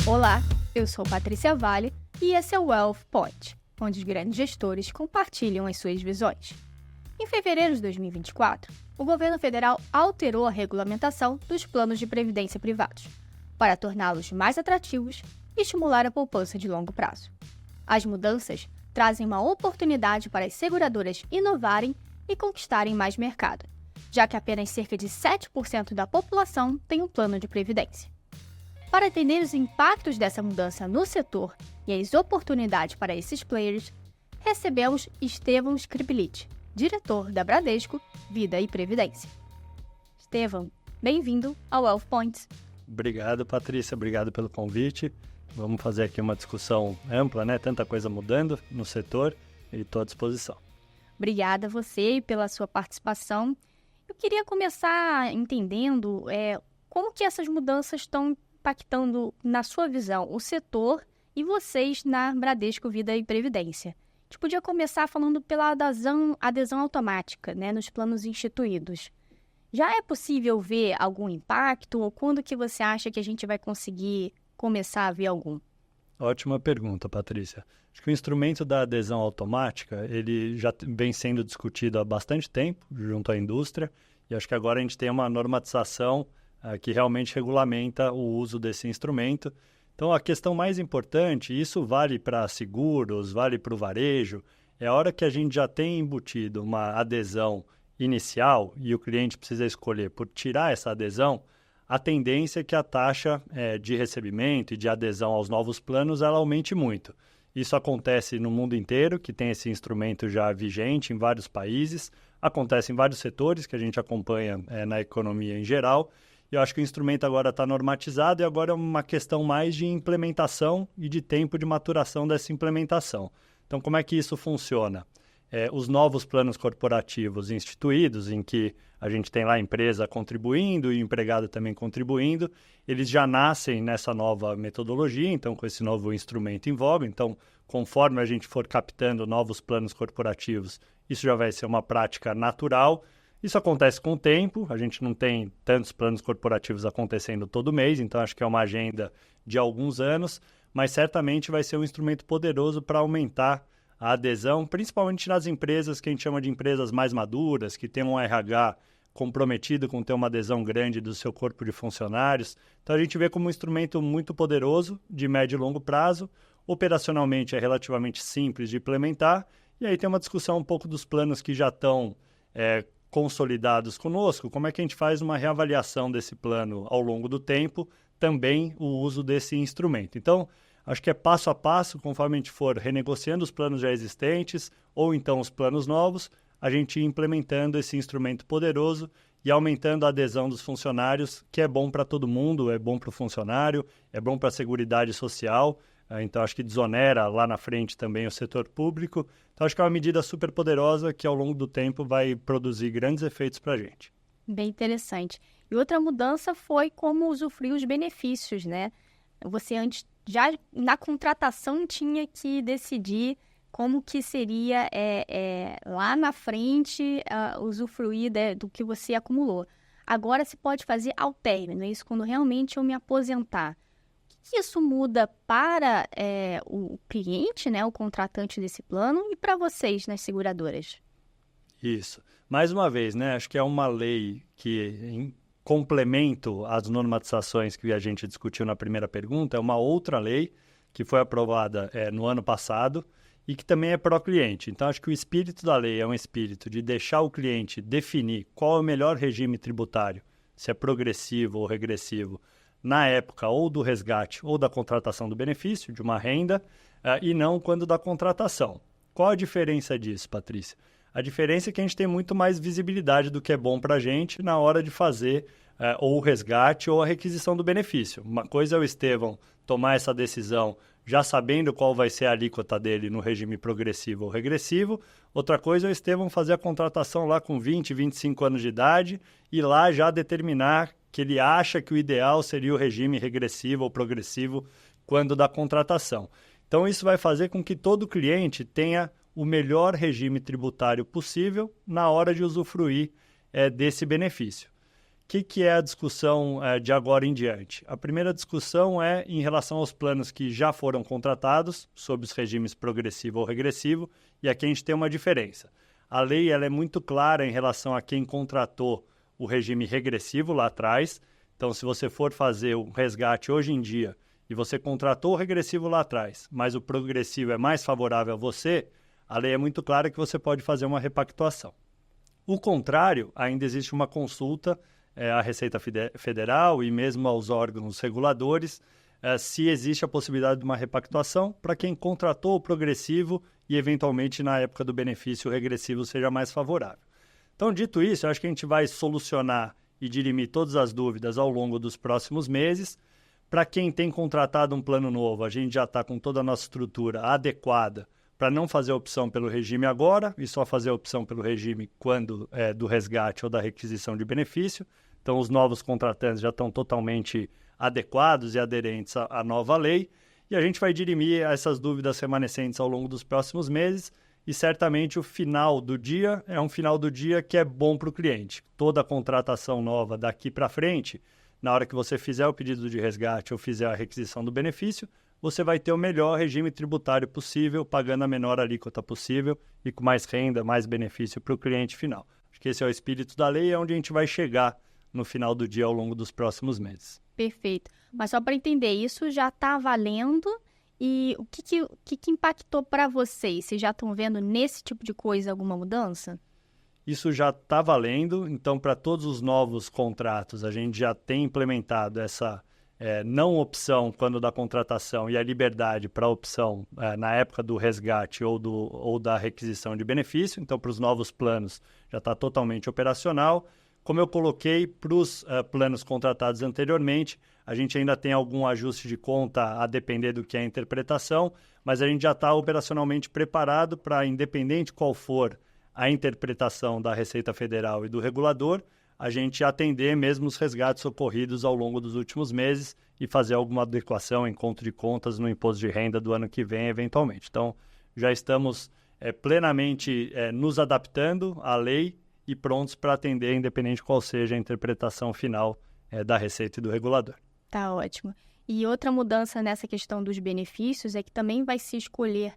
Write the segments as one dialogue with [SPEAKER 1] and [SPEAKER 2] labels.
[SPEAKER 1] Olá, eu sou Patrícia Vale e esse é o Wealth Point, onde os grandes gestores compartilham as suas visões. Em fevereiro de 2024, o governo federal alterou a regulamentação dos planos de previdência privados, para torná-los mais atrativos e estimular a poupança de longo prazo. As mudanças trazem uma oportunidade para as seguradoras inovarem e conquistarem mais mercado, já que apenas cerca de 7% da população tem um plano de previdência. Para entender os impactos dessa mudança no setor e as oportunidades para esses players, recebemos Estevão Skriplit, diretor da Bradesco Vida e Previdência. Estevão, bem-vindo ao Wealth Points.
[SPEAKER 2] Obrigado, Patrícia. Obrigado pelo convite. Vamos fazer aqui uma discussão ampla, né? Tanta coisa mudando no setor e estou à disposição.
[SPEAKER 1] Obrigada a você pela sua participação. Eu queria começar entendendo como que essas mudanças estão impactando, na sua visão, o setor e vocês na Bradesco Vida e Previdência. A gente podia começar falando pela adesão automática, né, nos planos instituídos. Já é possível ver algum impacto ou quando que você acha que a gente vai conseguir começar a ver algum?
[SPEAKER 2] Ótima pergunta, Patrícia. Acho que o instrumento da adesão automática, ele já vem sendo discutido há bastante tempo junto à indústria e acho que agora a gente tem uma normatização que realmente regulamenta o uso desse instrumento. Então, a questão mais importante, isso vale para seguros, vale para o varejo, é a hora que a gente já tem embutido uma adesão inicial e o cliente precisa escolher por tirar essa adesão, a tendência é que a taxa de recebimento e de adesão aos novos planos ela aumente muito. Isso acontece no mundo inteiro, que tem esse instrumento já vigente em vários países, acontece em vários setores que a gente acompanha na economia em geral. E eu acho que o instrumento agora está normatizado e agora é uma questão mais de implementação e de tempo de maturação dessa implementação. Então, como é que isso funciona? Os novos planos corporativos instituídos, em que a gente tem lá a empresa contribuindo e o empregado também contribuindo, eles já nascem nessa nova metodologia, então com esse novo instrumento em voga. Então, conforme a gente for captando novos planos corporativos, isso já vai ser uma prática natural. Isso acontece com o tempo, a gente não tem tantos planos corporativos acontecendo todo mês, então acho que é uma agenda de alguns anos, mas certamente vai ser um instrumento poderoso para aumentar a adesão, principalmente nas empresas que a gente chama de empresas mais maduras, que têm um RH comprometido com ter uma adesão grande do seu corpo de funcionários. Então a gente vê como um instrumento muito poderoso, de médio e longo prazo, operacionalmente é relativamente simples de implementar, e aí tem uma discussão um pouco dos planos que já estão consolidados conosco, como é que a gente faz uma reavaliação desse plano ao longo do tempo, também o uso desse instrumento. Então, acho que é passo a passo, conforme a gente for renegociando os planos já existentes, ou então os planos novos, a gente ir implementando esse instrumento poderoso e aumentando a adesão dos funcionários, que é bom para todo mundo, é bom para o funcionário, é bom para a Seguridade Social. Então, acho que desonera lá na frente também o setor público. Então, acho que é uma medida super poderosa que, ao longo do tempo, vai produzir grandes efeitos para a gente.
[SPEAKER 1] Bem interessante. E outra mudança foi como usufruir os benefícios, né? Você antes, já na contratação, tinha que decidir como que seria lá na frente usufruir do que você acumulou. Agora, se pode fazer ao término, isso quando realmente eu me aposentar. Que isso muda para o cliente, né, o contratante desse plano, e para vocês nas seguradoras?
[SPEAKER 2] Isso. Mais uma vez, né, acho que é uma lei que, em complemento às normatizações que a gente discutiu na primeira pergunta, é uma outra lei que foi aprovada no ano passado e que também é pró-cliente. Então, acho que o espírito da lei é um espírito de deixar o cliente definir qual é o melhor regime tributário, se é progressivo ou regressivo, na época ou do resgate ou da contratação do benefício, de uma renda, e não quando da contratação. Qual a diferença disso, Patrícia? A diferença é que a gente tem muito mais visibilidade do que é bom para a gente na hora de fazer ou o resgate ou a requisição do benefício. Uma coisa é o Estevão tomar essa decisão já sabendo qual vai ser a alíquota dele no regime progressivo ou regressivo. Outra coisa é o Estevão fazer a contratação lá com 20, 25 anos de idade e lá já determinar que ele acha que o ideal seria o regime regressivo ou progressivo quando da contratação. Então, isso vai fazer com que todo cliente tenha o melhor regime tributário possível na hora de usufruir desse benefício. que é a discussão de agora em diante? A primeira discussão é em relação aos planos que já foram contratados, sob os regimes progressivo ou regressivo, e aqui a gente tem uma diferença. A lei ela é muito clara em relação a quem contratou o regime regressivo lá atrás. Então, se você for fazer um resgate hoje em dia e você contratou o regressivo lá atrás, mas o progressivo é mais favorável a você, a lei é muito clara que você pode fazer uma repactuação. O contrário, ainda existe uma consulta à Receita Federal e mesmo aos órgãos reguladores, se existe a possibilidade de uma repactuação para quem contratou o progressivo e, eventualmente, na época do benefício, o regressivo seja mais favorável. Então, dito isso, eu acho que a gente vai solucionar e dirimir todas as dúvidas ao longo dos próximos meses. Para quem tem contratado um plano novo, a gente já está com toda a nossa estrutura adequada para não fazer a opção pelo regime agora e só fazer a opção pelo regime quando do resgate ou da requisição de benefício. Então, os novos contratantes já estão totalmente adequados e aderentes à nova lei. E a gente vai dirimir essas dúvidas remanescentes ao longo dos próximos meses. E certamente o final do dia é um final do dia que é bom para o cliente. Toda a contratação nova daqui para frente, na hora que você fizer o pedido de resgate ou fizer a requisição do benefício, você vai ter o melhor regime tributário possível, pagando a menor alíquota possível e com mais renda, mais benefício para o cliente final. Acho que esse é o espírito da lei e é onde a gente vai chegar no final do dia ao longo dos próximos meses.
[SPEAKER 1] Perfeito. Mas só para entender, isso já está valendo? E o que impactou para vocês? Vocês já estão vendo nesse tipo de coisa alguma mudança?
[SPEAKER 2] Isso já está valendo. Então, para todos os novos contratos, a gente já tem implementado essa não opção quando da contratação e a liberdade para a opção na época do resgate ou da requisição de benefício. Então, para os novos planos, já está totalmente operacional. Como eu coloquei para os planos contratados anteriormente, a gente ainda tem algum ajuste de conta a depender do que é a interpretação, mas a gente já está operacionalmente preparado para, independente qual for a interpretação da Receita Federal e do regulador, a gente atender mesmo os resgates ocorridos ao longo dos últimos meses e fazer alguma adequação em conta de contas no imposto de renda do ano que vem, eventualmente. Então, já estamos plenamente nos adaptando à lei e prontos para atender, independente qual seja a interpretação final da Receita e do regulador.
[SPEAKER 1] Tá ótimo. E outra mudança nessa questão dos benefícios é que também vai se escolher,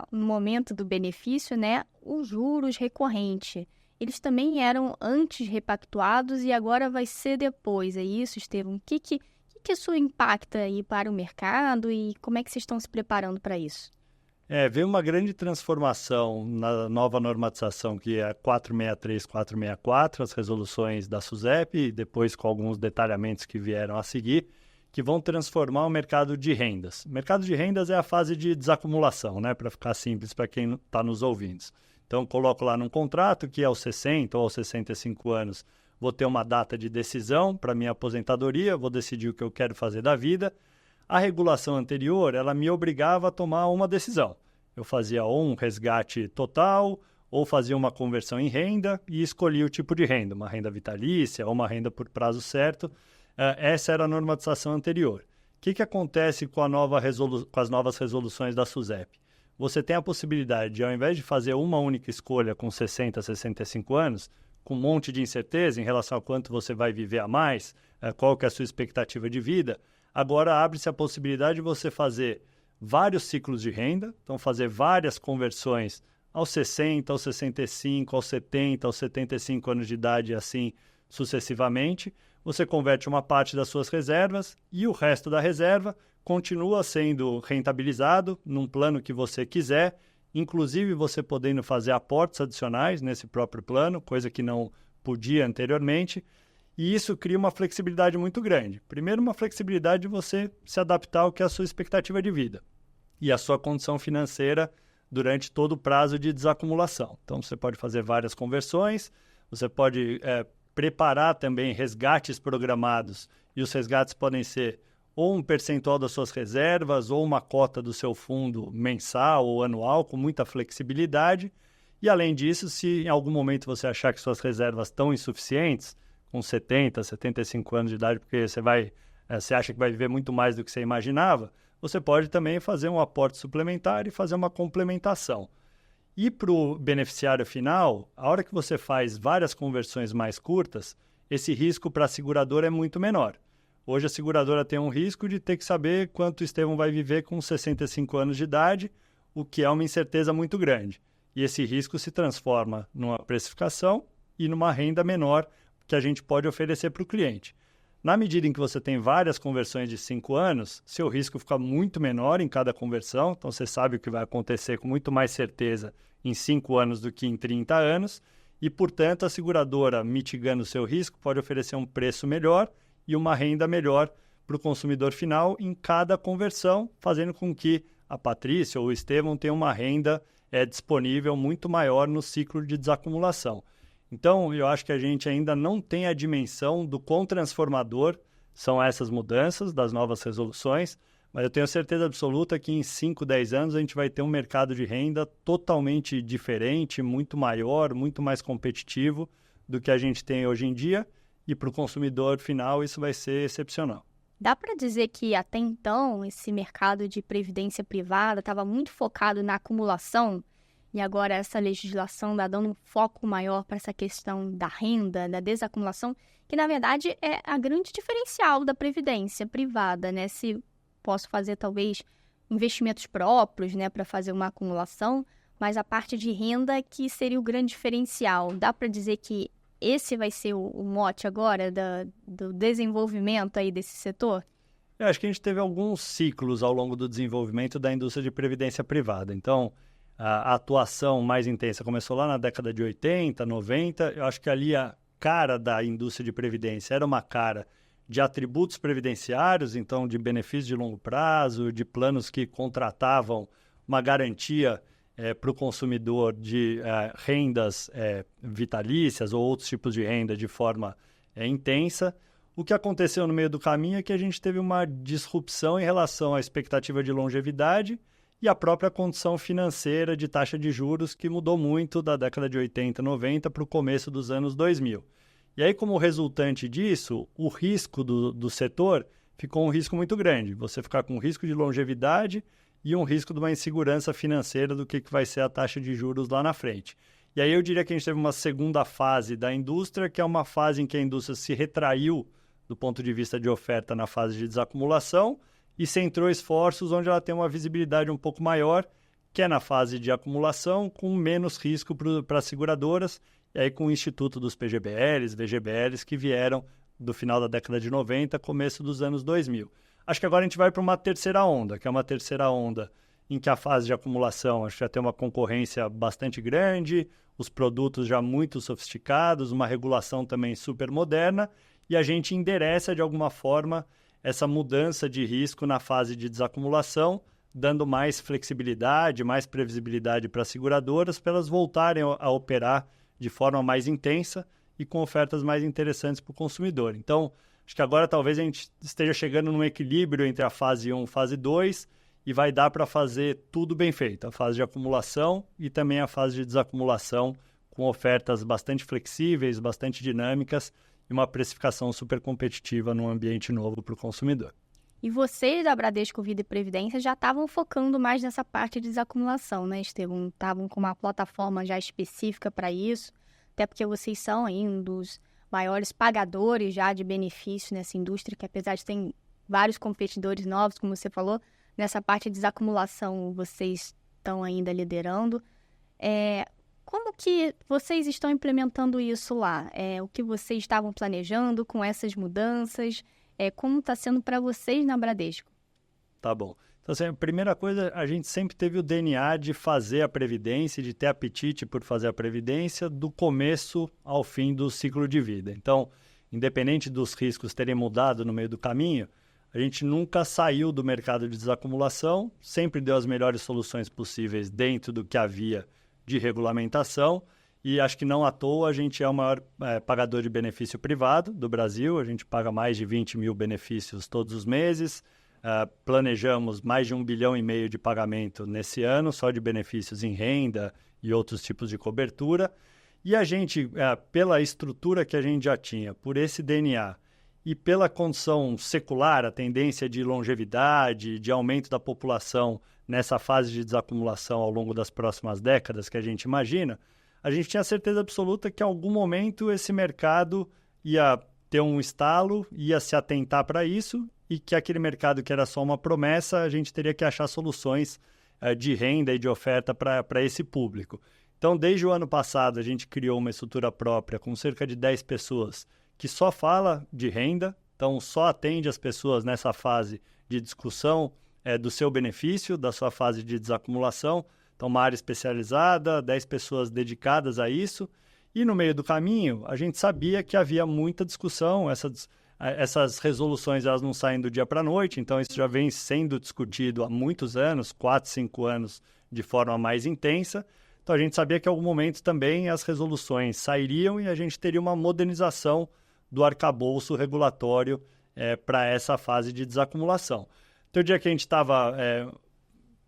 [SPEAKER 1] no momento do benefício, né, os juros recorrentes. Eles também eram antes repactuados e agora vai ser depois, é isso, Estevão? O que isso impacta aí para o mercado e como é que vocês estão se preparando para isso?
[SPEAKER 2] Veio uma grande transformação na nova normatização, que é a 463 e 464, as resoluções da SUSEP, e depois com alguns detalhamentos que vieram a seguir, que vão transformar o mercado de rendas. O mercado de rendas é a fase de desacumulação, né, para ficar simples para quem está nos ouvindo. Então, coloco lá num contrato que aos 60 ou aos 65 anos vou ter uma data de decisão para minha aposentadoria, vou decidir o que eu quero fazer da vida. A regulação anterior, ela me obrigava a tomar uma decisão. Eu fazia ou um resgate total, ou fazia uma conversão em renda e escolhia o tipo de renda, uma renda vitalícia ou uma renda por prazo certo. Essa era a normatização anterior. O que acontece com as novas resoluções da SUSEP? Você tem a possibilidade de, ao invés de fazer uma única escolha com 60, 65 anos, com um monte de incerteza em relação a quanto você vai viver a mais, qual que é a sua expectativa de vida, agora abre-se a possibilidade de você fazer vários ciclos de renda, então fazer várias conversões aos 60, aos 65, aos 70, aos 75 anos de idade e assim sucessivamente. Você converte uma parte das suas reservas e o resto da reserva continua sendo rentabilizado num plano que você quiser, inclusive você podendo fazer aportes adicionais nesse próprio plano, coisa que não podia anteriormente. E isso cria uma flexibilidade muito grande. Primeiro, uma flexibilidade de você se adaptar ao que é a sua expectativa de vida e a sua condição financeira durante todo o prazo de desacumulação. Então, você pode fazer várias conversões, você pode preparar também resgates programados, e os resgates podem ser ou um percentual das suas reservas ou uma cota do seu fundo mensal ou anual, com muita flexibilidade. E, além disso, se em algum momento você achar que suas reservas estão insuficientes, com 70, 75 anos de idade, porque você acha que vai viver muito mais do que você imaginava, você pode também fazer um aporte suplementar e fazer uma complementação. E para o beneficiário final, a hora que você faz várias conversões mais curtas, esse risco para a seguradora é muito menor. Hoje a seguradora tem um risco de ter que saber quanto o Estevão vai viver com 65 anos de idade, o que é uma incerteza muito grande. E esse risco se transforma numa precificação e numa renda menor que a gente pode oferecer para o cliente. Na medida em que você tem várias conversões de 5 anos, seu risco fica muito menor em cada conversão, então você sabe o que vai acontecer com muito mais certeza em 5 anos do que em 30 anos, e, portanto, a seguradora, mitigando o seu risco, pode oferecer um preço melhor e uma renda melhor para o consumidor final em cada conversão, fazendo com que a Patrícia ou o Estevão tenham uma renda disponível muito maior no ciclo de desacumulação. Então, eu acho que a gente ainda não tem a dimensão do quão transformador são essas mudanças das novas resoluções, mas eu tenho certeza absoluta que em 5, 10 anos a gente vai ter um mercado de renda totalmente diferente, muito maior, muito mais competitivo do que a gente tem hoje em dia, e para o consumidor final isso vai ser excepcional.
[SPEAKER 1] Dá para dizer que até então esse mercado de previdência privada estava muito focado na acumulação e agora essa legislação está dando um foco maior para essa questão da renda, da desacumulação, que na verdade é a grande diferencial da previdência privada, né? Se posso fazer talvez investimentos próprios, né, para fazer uma acumulação, mas a parte de renda que seria o grande diferencial. Dá para dizer que esse vai ser o mote agora do desenvolvimento aí desse setor?
[SPEAKER 2] Eu acho que a gente teve alguns ciclos ao longo do desenvolvimento da indústria de previdência privada. Então, a atuação mais intensa começou lá na década de 80, 90. Eu acho que ali a cara da indústria de previdência era uma cara de atributos previdenciários, então de benefícios de longo prazo, de planos que contratavam uma garantia para o consumidor de rendas vitalícias ou outros tipos de renda de forma intensa. O que aconteceu no meio do caminho é que a gente teve uma disrupção em relação à expectativa de longevidade e à própria condição financeira de taxa de juros, que mudou muito da década de 80, 90 para o começo dos anos 2000. E aí, como resultante disso, o risco do setor ficou um risco muito grande. Você ficar com risco de longevidade e um risco de uma insegurança financeira do que vai ser a taxa de juros lá na frente. E aí eu diria que a gente teve uma segunda fase da indústria, que é uma fase em que a indústria se retraiu do ponto de vista de oferta na fase de desacumulação e centrou esforços onde ela tem uma visibilidade um pouco maior, que é na fase de acumulação, com menos risco para as seguradoras, e aí com o Instituto dos PGBLs, VGBLs, que vieram do final da década de 90, começo dos anos 2000. Acho que agora a gente vai para uma terceira onda, que é uma terceira onda em que a fase de acumulação acho que já tem uma concorrência bastante grande, os produtos já muito sofisticados, uma regulação também super moderna, e a gente endereça de alguma forma essa mudança de risco na fase de desacumulação, dando mais flexibilidade, mais previsibilidade para as seguradoras, para elas voltarem a operar de forma mais intensa e com ofertas mais interessantes para o consumidor. Então, acho que agora talvez a gente esteja chegando num equilíbrio entre a fase 1 e a fase 2 e vai dar para fazer tudo bem feito, a fase de acumulação e também a fase de desacumulação, com ofertas bastante flexíveis, bastante dinâmicas e uma precificação super competitiva num ambiente novo para o consumidor.
[SPEAKER 1] E vocês da Bradesco Vida e Previdência já estavam focando mais nessa parte de desacumulação, né, Estevão? Estavam com uma plataforma já específica para isso, até porque vocês são aí um dos maiores pagadores já de benefícios nessa indústria, que apesar de ter vários competidores novos, como você falou, nessa parte de desacumulação vocês estão ainda liderando. Como que vocês estão implementando isso lá? O que vocês estavam planejando com essas mudanças? Como está sendo para vocês na Bradesco?
[SPEAKER 2] Tá bom. Então, assim, a primeira coisa, a gente sempre teve o DNA de fazer a previdência, de ter apetite por fazer a previdência do começo ao fim do ciclo de vida. Então, independente dos riscos terem mudado no meio do caminho, a gente nunca saiu do mercado de desacumulação, sempre deu as melhores soluções possíveis dentro do que havia de regulamentação, e acho que não à toa a gente é o maior pagador de benefício privado do Brasil. A gente paga mais de 20 mil benefícios todos os meses. Planejamos mais de 1,5 bilhão de pagamento nesse ano, só de benefícios em renda e outros tipos de cobertura. E a gente, pela estrutura que a gente já tinha, por esse DNA e pela condição secular, a tendência de longevidade, de aumento da população nessa fase de desacumulação ao longo das próximas décadas que a gente imagina, a gente tinha certeza absoluta que em algum momento esse mercado ia ter um estalo, ia se atentar para isso e que aquele mercado que era só uma promessa, a gente teria que achar soluções de renda e de oferta para esse público. Então, desde o ano passado, a gente criou uma estrutura própria com cerca de 10 pessoas que só fala de renda, então só atende as pessoas nessa fase de discussão do seu benefício, da sua fase de desacumulação. Então, uma área especializada, 10 pessoas dedicadas a isso. E no meio do caminho, a gente sabia que havia muita discussão, essas resoluções elas não saem do dia para a noite, então isso já vem sendo discutido há muitos anos, 4, 5 anos, de forma mais intensa. Então a gente sabia que em algum momento também as resoluções sairiam e a gente teria uma modernização do arcabouço regulatório para essa fase de desacumulação. Então o dia que a gente estava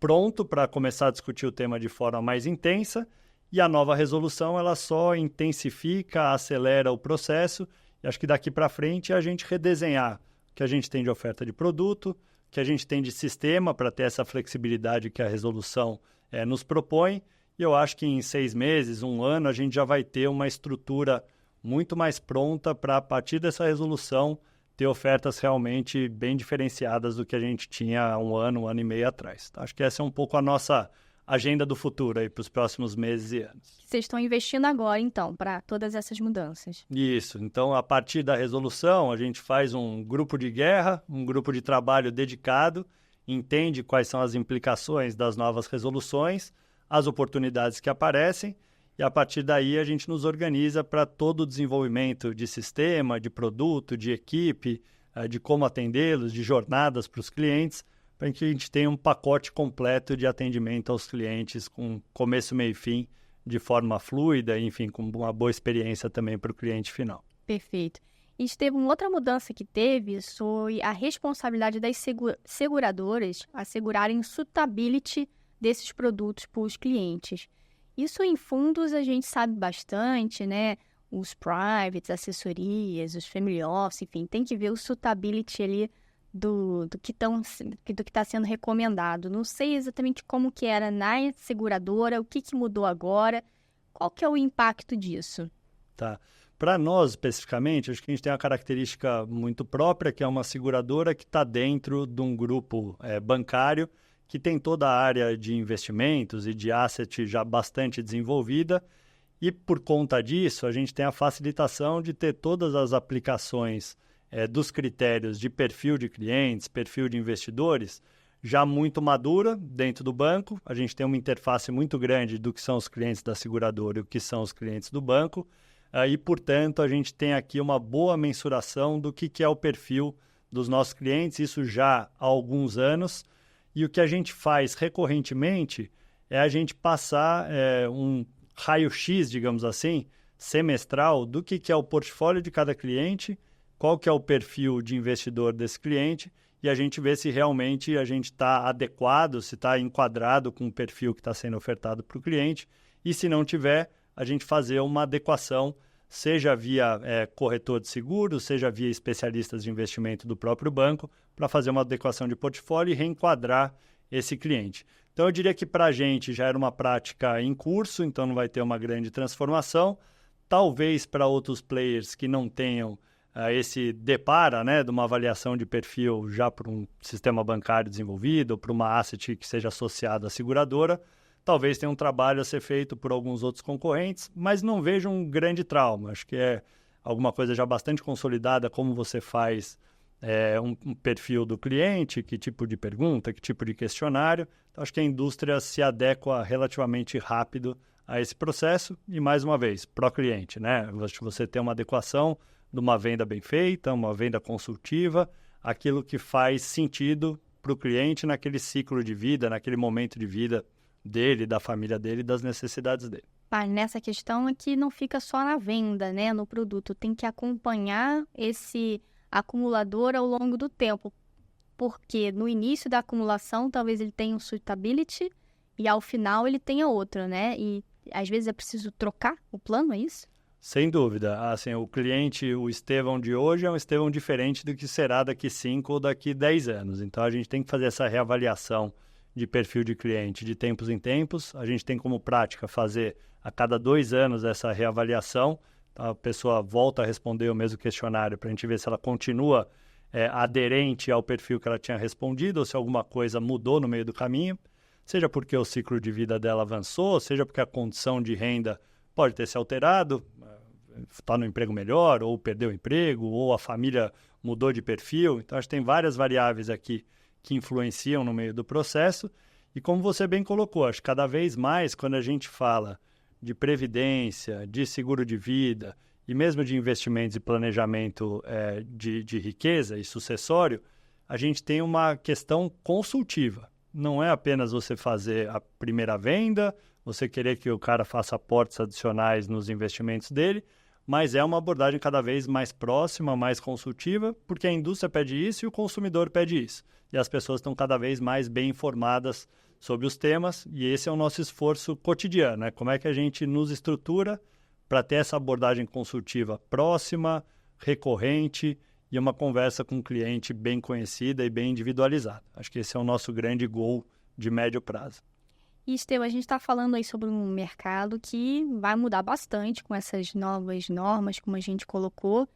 [SPEAKER 2] pronto para começar a discutir o tema de forma mais intensa, e a nova resolução ela só intensifica, acelera o processo, e acho que daqui para frente é a gente redesenhar o que a gente tem de oferta de produto, o que a gente tem de sistema para ter essa flexibilidade que a resolução nos propõe, e eu acho que em 6 meses, 1 ano, a gente já vai ter uma estrutura muito mais pronta para, a partir dessa resolução, ter ofertas realmente bem diferenciadas do que a gente tinha há 1 ano e meio atrás. Acho que essa é um pouco a nossa agenda do futuro aí para os próximos meses e anos.
[SPEAKER 1] Vocês estão investindo agora, então, para todas essas mudanças.
[SPEAKER 2] Isso. Então, a partir da resolução, a gente faz um grupo de guerra, um grupo de trabalho dedicado, entende quais são as implicações das novas resoluções, as oportunidades que aparecem, e a partir daí a gente nos organiza para todo o desenvolvimento de sistema, de produto, de equipe, de como atendê-los, de jornadas para os clientes, para que a gente tenha um pacote completo de atendimento aos clientes com começo, meio e fim, de forma fluida, enfim, com uma boa experiência também para o cliente final.
[SPEAKER 1] Perfeito. E teve uma outra mudança que teve foi a responsabilidade das seguradoras assegurarem suitability desses produtos para os clientes. Isso em fundos a gente sabe bastante, né? Os privates, assessorias, os family office, enfim, tem que ver o suitability ali do que está sendo recomendado. Não sei exatamente como que era na seguradora, o que mudou agora, qual que é o impacto disso?
[SPEAKER 2] Tá. Para nós, especificamente, acho que a gente tem uma característica muito própria, que é uma seguradora que está dentro de um grupo bancário, que tem toda a área de investimentos e de asset já bastante desenvolvida, e por conta disso, a gente tem a facilitação de ter todas as aplicações dos critérios de perfil de clientes, perfil de investidores, já muito madura dentro do banco. A gente tem uma interface muito grande do que são os clientes da seguradora e o que são os clientes do banco, e, portanto, a gente tem aqui uma boa mensuração do que é o perfil dos nossos clientes, isso já há alguns anos, e o que a gente faz recorrentemente é a gente passar um raio-x, digamos assim, semestral do que é o portfólio de cada cliente, qual que é o perfil de investidor desse cliente, e a gente vê se realmente a gente está adequado, se está enquadrado com o perfil que está sendo ofertado para o cliente, e se não tiver, a gente fazer uma adequação, seja via corretor de seguros, seja via especialistas de investimento do próprio banco, para fazer uma adequação de portfólio e reenquadrar esse cliente. Então, eu diria que para a gente já era uma prática em curso, então não vai ter uma grande transformação. Talvez para outros players que não tenham esse depara, né, de uma avaliação de perfil já para um sistema bancário desenvolvido, ou para uma asset que seja associada à seguradora, talvez tenha um trabalho a ser feito por alguns outros concorrentes, mas não vejo um grande trauma. Acho que é alguma coisa já bastante consolidada, como você faz um perfil do cliente, que tipo de pergunta, que tipo de questionário. Então, acho que a indústria se adequa relativamente rápido a esse processo e, mais uma vez, para o cliente, né? Você tem uma adequação de uma venda bem feita, uma venda consultiva, aquilo que faz sentido para o cliente naquele ciclo de vida, naquele momento de vida dele, da família dele, das necessidades dele.
[SPEAKER 1] Nessa questão é que não fica só na venda, né, no produto, tem que acompanhar esse acumulador ao longo do tempo, porque no início da acumulação talvez ele tenha um suitability e ao final ele tenha outro, né? E às vezes é preciso trocar o plano, é isso?
[SPEAKER 2] Sem dúvida. Assim, o cliente, o Estevão de hoje é um Estevão diferente do que será daqui 5 ou daqui 10 anos. Então, a gente tem que fazer essa reavaliação de perfil de cliente de tempos em tempos. A gente tem como prática fazer a cada 2 anos essa reavaliação, A pessoa volta a responder o mesmo questionário para a gente ver se ela continua aderente ao perfil que ela tinha respondido ou se alguma coisa mudou no meio do caminho, seja porque o ciclo de vida dela avançou, seja porque a condição de renda pode ter se alterado, está no emprego melhor, ou perdeu o emprego, ou a família mudou de perfil. Então, acho que tem várias variáveis aqui que influenciam no meio do processo. E como você bem colocou, acho que cada vez mais, quando a gente fala de previdência, de seguro de vida e mesmo de investimentos e planejamento de riqueza e sucessório, a gente tem uma questão consultiva. Não é apenas você fazer a primeira venda, você querer que o cara faça aportes adicionais nos investimentos dele, mas é uma abordagem cada vez mais próxima, mais consultiva, porque a indústria pede isso e o consumidor pede isso. E as pessoas estão cada vez mais bem informadas sobre os temas, e esse é o nosso esforço cotidiano, né? Como é que a gente nos estrutura para ter essa abordagem consultiva próxima, recorrente e uma conversa com o cliente bem conhecida e bem individualizada. Acho que esse é o nosso grande goal de médio prazo.
[SPEAKER 1] E, Esteu, a gente está falando aí sobre um mercado que vai mudar bastante com essas novas normas, como a gente colocou,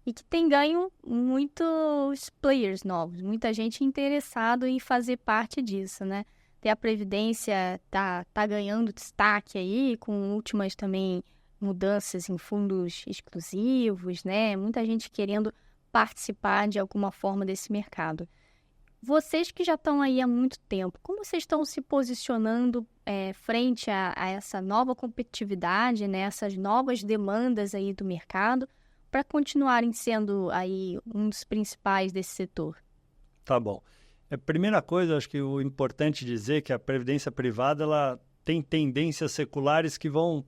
[SPEAKER 1] e que tem ganho muitos players novos, muita gente interessada em fazer parte disso, né? A Previdência tá ganhando destaque aí, com últimas também mudanças em fundos exclusivos, né? Muita gente querendo participar de alguma forma desse mercado. Vocês que já estão aí há muito tempo, como vocês estão se posicionando frente a essa nova competitividade, né? Essas novas demandas aí do mercado, para continuarem sendo aí um dos principais desse setor?
[SPEAKER 2] Tá bom. Primeira coisa, acho que o importante dizer é que a previdência privada ela tem tendências seculares que vão...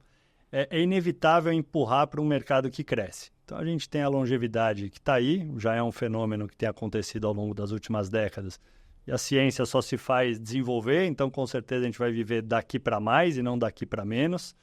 [SPEAKER 2] É inevitável empurrar para um mercado que cresce. Então, a gente tem a longevidade que está aí, já é um fenômeno que tem acontecido ao longo das últimas décadas. E a ciência só se faz desenvolver, então, com certeza, a gente vai viver daqui para mais e não daqui para menos.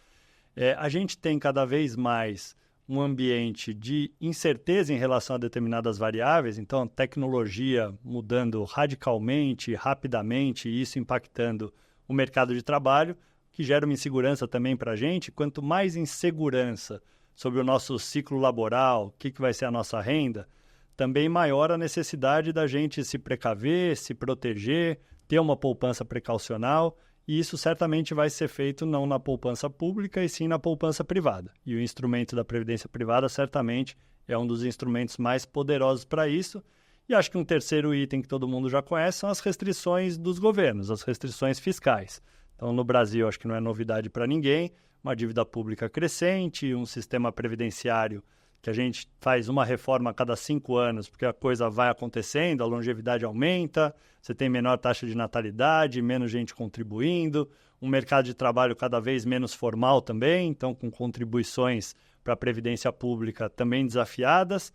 [SPEAKER 2] A gente tem cada vez mais um ambiente de incerteza em relação a determinadas variáveis, então tecnologia mudando radicalmente, rapidamente, e isso impactando o mercado de trabalho, que gera uma insegurança também para a gente. Quanto mais insegurança sobre o nosso ciclo laboral, o que vai ser a nossa renda, também maior a necessidade da gente se precaver, se proteger, ter uma poupança precaucional. E isso certamente vai ser feito não na poupança pública, e sim na poupança privada. E o instrumento da previdência privada certamente é um dos instrumentos mais poderosos para isso. E acho que um terceiro item que todo mundo já conhece são as restrições dos governos, as restrições fiscais. Então, no Brasil, acho que não é novidade para ninguém, uma dívida pública crescente, um sistema previdenciário que a gente faz uma reforma a cada 5 anos, porque a coisa vai acontecendo, a longevidade aumenta, você tem menor taxa de natalidade, menos gente contribuindo, um mercado de trabalho cada vez menos formal também, então com contribuições para a previdência pública também desafiadas.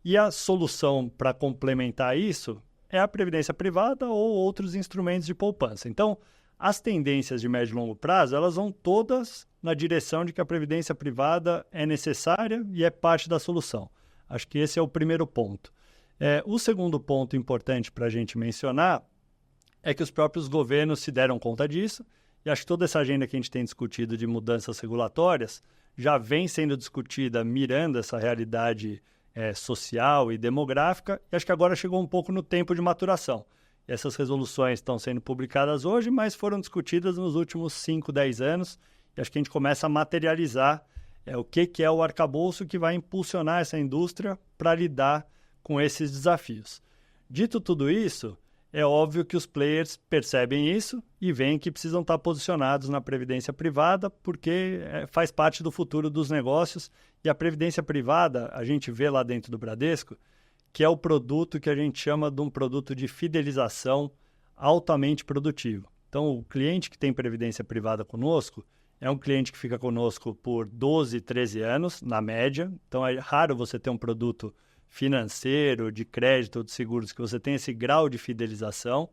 [SPEAKER 2] E a solução para complementar isso é a previdência privada ou outros instrumentos de poupança. Então, as tendências de médio e longo prazo, elas vão todas na direção de que a previdência privada é necessária e é parte da solução. Acho que esse é o primeiro ponto. O segundo ponto importante para a gente mencionar é que os próprios governos se deram conta disso, e acho que toda essa agenda que a gente tem discutido de mudanças regulatórias já vem sendo discutida mirando essa realidade social e demográfica, e acho que agora chegou um pouco no tempo de maturação. Essas resoluções estão sendo publicadas hoje, mas foram discutidas nos últimos 5, 10 anos, e acho que a gente começa a materializar o que é o arcabouço que vai impulsionar essa indústria para lidar com esses desafios. Dito tudo isso, é óbvio que os players percebem isso e veem que precisam estar posicionados na previdência privada, porque faz parte do futuro dos negócios, e a previdência privada, a gente vê lá dentro do Bradesco, que é o produto que a gente chama de um produto de fidelização altamente produtivo. Então, o cliente que tem previdência privada conosco é um cliente que fica conosco por 12, 13 anos, na média. Então, é raro você ter um produto financeiro, de crédito ou de seguros que você tem esse grau de fidelização.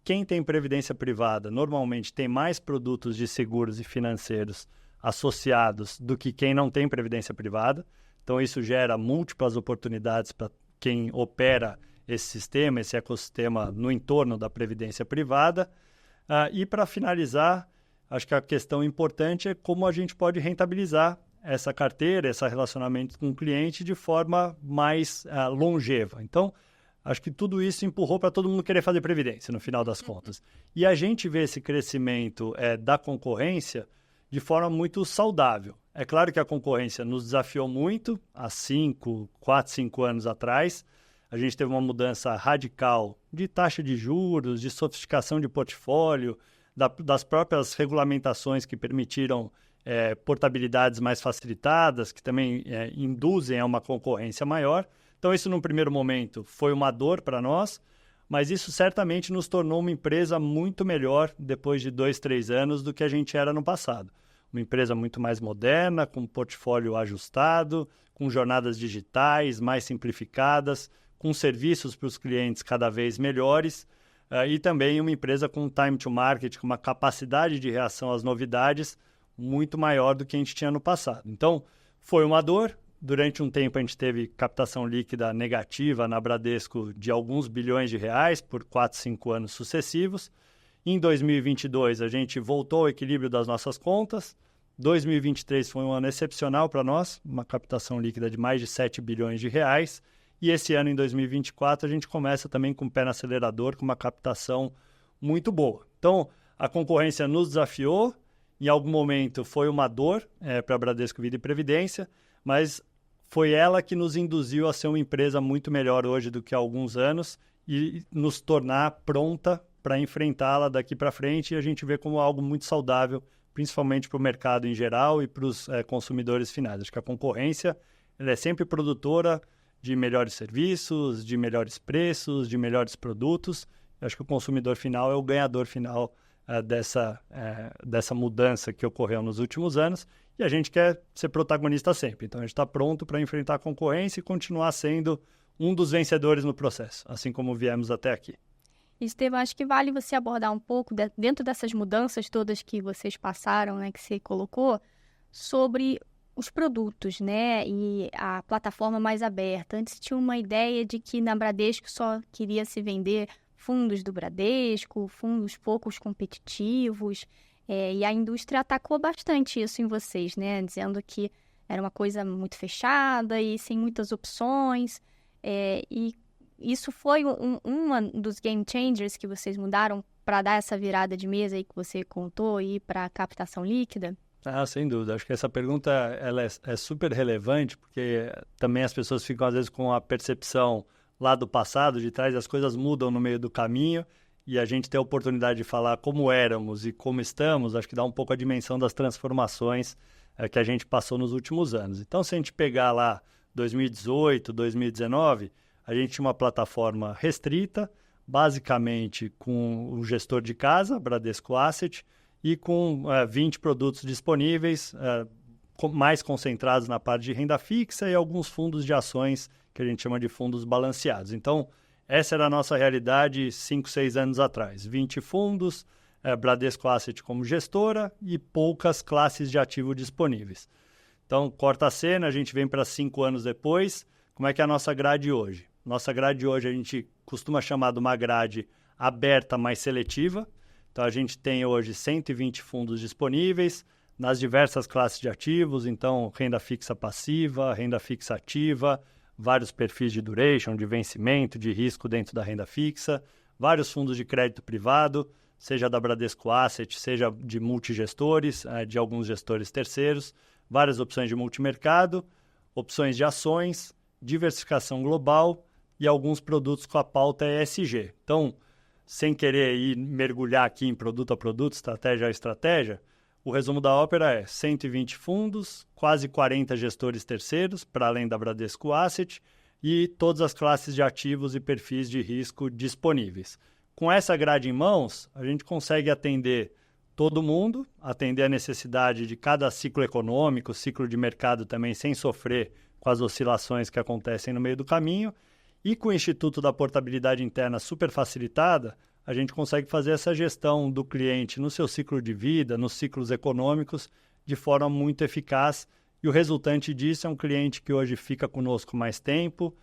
[SPEAKER 2] Quem tem previdência privada normalmente tem mais produtos de seguros e financeiros associados do que quem não tem previdência privada. Então, isso gera múltiplas oportunidades para quem opera esse sistema, esse ecossistema no entorno da previdência privada. E para finalizar, acho que a questão importante é como a gente pode rentabilizar essa carteira, esse relacionamento com o cliente de forma mais longeva. Então, acho que tudo isso empurrou para todo mundo querer fazer previdência, no final das contas. E a gente vê esse crescimento da concorrência de forma muito saudável. É claro que a concorrência nos desafiou muito há 4, 5 anos atrás. A gente teve uma mudança radical de taxa de juros, de sofisticação de portfólio, das próprias regulamentações que permitiram portabilidades mais facilitadas, que também induzem a uma concorrência maior. Então, isso, num primeiro momento, foi uma dor para nós, mas isso certamente nos tornou uma empresa muito melhor depois de 2, 3 anos do que a gente era no passado. Uma empresa muito mais moderna, com portfólio ajustado, com jornadas digitais mais simplificadas, com serviços para os clientes cada vez melhores, e também uma empresa com time to market, com uma capacidade de reação às novidades muito maior do que a gente tinha no passado. Então, foi uma dor. Durante um tempo, a gente teve captação líquida negativa na Bradesco de alguns bilhões de reais por 4, 5 anos sucessivos. Em 2022, a gente voltou ao equilíbrio das nossas contas. 2023 foi um ano excepcional para nós, uma captação líquida de mais de 7 bilhões de reais. E esse ano, em 2024, a gente começa também com o pé no acelerador, com uma captação muito boa. Então, a concorrência nos desafiou. Em algum momento foi uma dor para a Bradesco Vida e Previdência, mas foi ela que nos induziu a ser uma empresa muito melhor hoje do que há alguns anos e nos tornar pronta para enfrentá-la daqui para frente. E a gente vê como algo muito saudável, principalmente para o mercado em geral e para os consumidores finais. Acho que a concorrência ela é sempre produtora de melhores serviços, de melhores preços, de melhores produtos. Acho que o consumidor final é o ganhador final dessa mudança que ocorreu nos últimos anos, e a gente quer ser protagonista sempre. Então, a gente está pronto para enfrentar a concorrência e continuar sendo um dos vencedores no processo, assim como viemos até aqui.
[SPEAKER 1] Estevam, acho que vale você abordar um pouco, dentro dessas mudanças todas que vocês passaram, né, que você colocou, sobre os produtos, né, e a plataforma mais aberta. Antes tinha uma ideia de que na Bradesco só queria se vender fundos do Bradesco, fundos poucos competitivos, e a indústria atacou bastante isso em vocês, né? Dizendo que era uma coisa muito fechada e sem muitas opções, e isso foi uma dos game changers que vocês mudaram para dar essa virada de mesa aí que você contou e para a captação líquida?
[SPEAKER 2] Sem dúvida. Acho que essa pergunta ela é super relevante, porque também as pessoas ficam, às vezes, com a percepção lá do passado, de trás, as coisas mudam no meio do caminho, e a gente ter a oportunidade de falar como éramos e como estamos, acho que dá um pouco a dimensão das transformações que a gente passou nos últimos anos. Então, se a gente pegar lá 2018, 2019, a gente tinha uma plataforma restrita, basicamente com o gestor de casa, Bradesco Asset, e com 20 produtos disponíveis, mais concentrados na parte de renda fixa e alguns fundos de ações que a gente chama de fundos balanceados. Então, essa era a nossa realidade 5, 6 anos atrás. 20 fundos, Bradesco Asset como gestora e poucas classes de ativo disponíveis. Então, corta a cena, a gente vem para 5 anos depois. Como é que é a nossa grade hoje? Nossa grade hoje a gente costuma chamar de uma grade aberta, mais seletiva. Então, a gente tem hoje 120 fundos disponíveis nas diversas classes de ativos. Então, renda fixa passiva, renda fixa ativa, vários perfis de duration, de vencimento, de risco dentro da renda fixa, vários fundos de crédito privado, seja da Bradesco Asset, seja de multigestores, de alguns gestores terceiros, várias opções de multimercado, opções de ações, diversificação global e alguns produtos com a pauta ESG. Então, sem querer ir mergulhar aqui em produto a produto, estratégia a estratégia, o resumo da ópera é 120 fundos, quase 40 gestores terceiros, para além da Bradesco Asset, e todas as classes de ativos e perfis de risco disponíveis. Com essa grade em mãos, a gente consegue atender todo mundo, atender a necessidade de cada ciclo econômico, ciclo de mercado também, sem sofrer com as oscilações que acontecem no meio do caminho. E com o Instituto da Portabilidade Interna super facilitada, a gente consegue fazer essa gestão do cliente no seu ciclo de vida, nos ciclos econômicos, de forma muito eficaz. E o resultante disso é um cliente que hoje fica conosco mais tempo,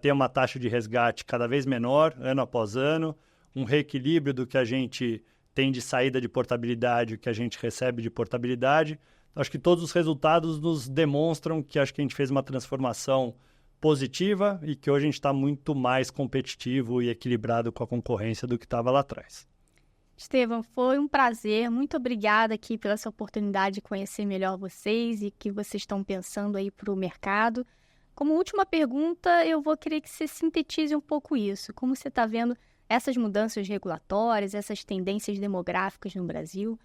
[SPEAKER 2] tem uma taxa de resgate cada vez menor, ano após ano, um reequilíbrio do que a gente tem de saída de portabilidade, o que a gente recebe de portabilidade. Acho que todos os resultados nos demonstram que acho que a gente fez uma transformação positiva e que hoje a gente está muito mais competitivo e equilibrado com a concorrência do que estava lá atrás.
[SPEAKER 1] Estevão, foi um prazer. Muito obrigada aqui pela essa oportunidade de conhecer melhor vocês e o que vocês estão pensando aí para o mercado. Como última pergunta, eu vou querer que você sintetize um pouco isso. Como você está vendo essas mudanças regulatórias, essas tendências demográficas no Brasil?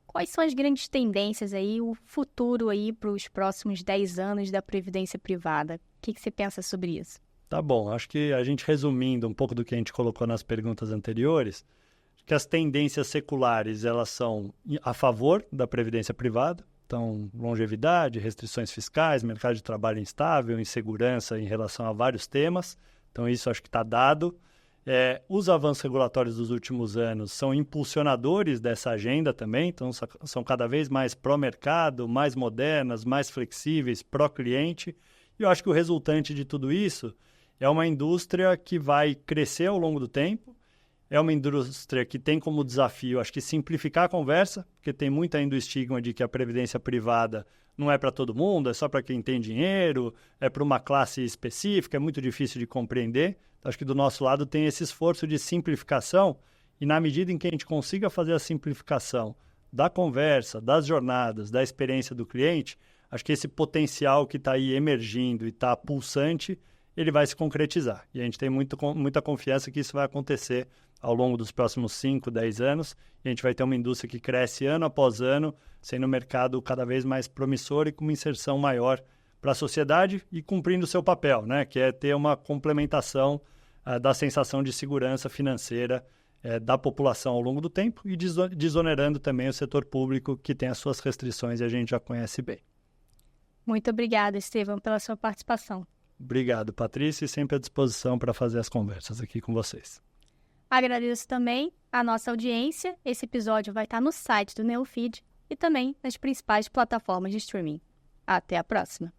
[SPEAKER 1] Quais são as grandes tendências aí, o futuro aí para os próximos 10 anos da Previdência Privada? O que você pensa sobre isso?
[SPEAKER 2] Tá bom, acho que a gente resumindo um pouco do que a gente colocou nas perguntas anteriores, que as tendências seculares, elas são a favor da previdência privada, então longevidade, restrições fiscais, mercado de trabalho instável, insegurança em relação a vários temas, então isso acho que está dado. Os avanços regulatórios dos últimos anos são impulsionadores dessa agenda também, então são cada vez mais pró-mercado, mais modernas, mais flexíveis, pró-cliente, e eu acho que o resultante de tudo isso é uma indústria que vai crescer ao longo do tempo. É uma indústria que tem como desafio, acho que, simplificar a conversa, porque tem muito ainda o estigma de que a previdência privada não é para todo mundo, é só para quem tem dinheiro, é para uma classe específica, é muito difícil de compreender. Então, acho que do nosso lado tem esse esforço de simplificação e na medida em que a gente consiga fazer a simplificação da conversa, das jornadas, da experiência do cliente, acho que esse potencial que está aí emergindo e está pulsante, ele vai se concretizar. E a gente tem muita confiança que isso vai acontecer ao longo dos próximos 5, 10 anos. E a gente vai ter uma indústria que cresce ano após ano, sendo um mercado cada vez mais promissor e com uma inserção maior para a sociedade e cumprindo o seu papel, né? Que é ter uma complementação da sensação de segurança financeira da população ao longo do tempo e desonerando também o setor público, que tem as suas restrições e a gente já conhece bem.
[SPEAKER 1] Muito obrigada, Estevão, pela sua participação.
[SPEAKER 2] Obrigado, Patrícia, e sempre à disposição para fazer as conversas aqui com vocês.
[SPEAKER 1] Agradeço também a nossa audiência. Esse episódio vai estar no site do Neofeed e também nas principais plataformas de streaming. Até a próxima!